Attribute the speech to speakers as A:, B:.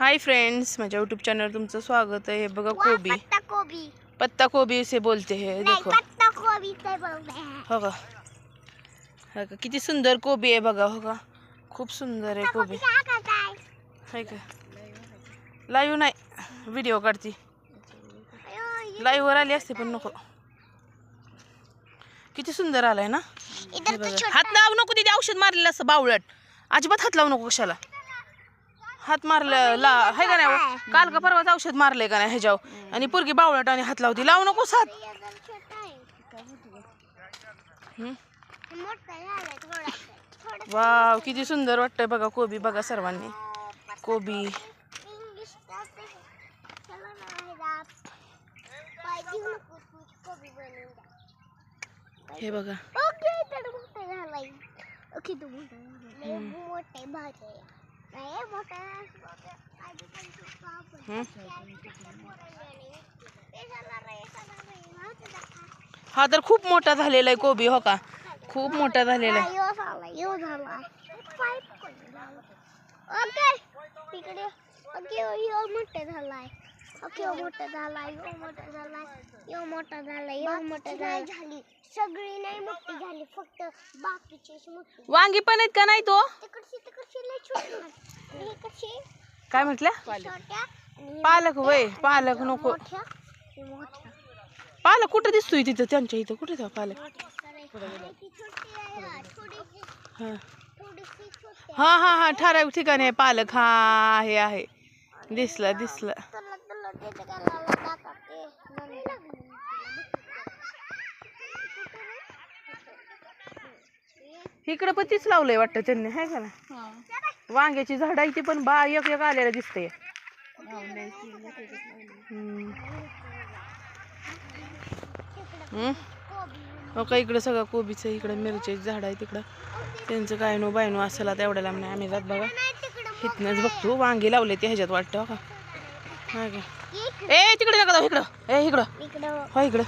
A: Hi friends, माझ्या YouTube channel तुमचं स्वागत है। बघा कोबी,
B: कोबी
A: पत्ता कोबी से बोलते हैं। देखो
B: पत्ता कोबी से बोलते हैं।
A: होगा होगा किती सुंदर कोबी आहे बघा। होगा खूप सुंदर आहे कोबी। है का लाईव्ह नाही, व्हिडिओ काढती। लाईव्ह वर आली असते पण नको। किती सुंदर आलाय ना। हात लावू नको, तिथे औषध मारलेलं असं बावळट। अजिबात हात लावू नको कशाला। हात मारलं ला है का नाही, काल का परवाच औषध मारलंय का नाही ह्याच्यावर, आणि पोरगी बावळट आणि हात लावती। लावू नकोस हात। वाव किती सुंदर वाटतंय बघा कोबी। बघा सर्वांनी कोबी। हे बघा हा तर खूप मोठा झालेला आहे कोबी। हो का खूप मोठा झालेला आहे।
B: सगळी नाही मोठी झाली, फक्त बाकीचीच मोठी।
A: वांगी पण आहेत का नाही तो?
B: तिकडची लय छोटी हे कशी
A: काय म्हटलं?
B: छोट्या
A: पालक वय पालक नको।
B: मोठ्या
A: पालक कुठं दिसतोय तिथं त्यांच्या इथं? कुठे था पालक? हा हा हा ठराविक ठिकाणी आहे पालक। हा हे आहे, दिसला दिसला। इकडे पण तीच लावलंय वाटतं त्यांनी, है का ना। वांग्याची झाड आहे ती पण बा एक एक आलेलं दिसतंय। हो का इकडं सगळं कोबीचं, इकडं मिरचीची झाड आहे, तिकडं त्यांचं काय नो बायनो असेल आता एवढ्या लांब नाही आम्ही जात बघा। इथनच बघतो वांगी लावले ते ह्याच्यात वाटतं। हो का हा का ए तिकडे नका जाऊ, इकडं ए इकडं हो इकडं।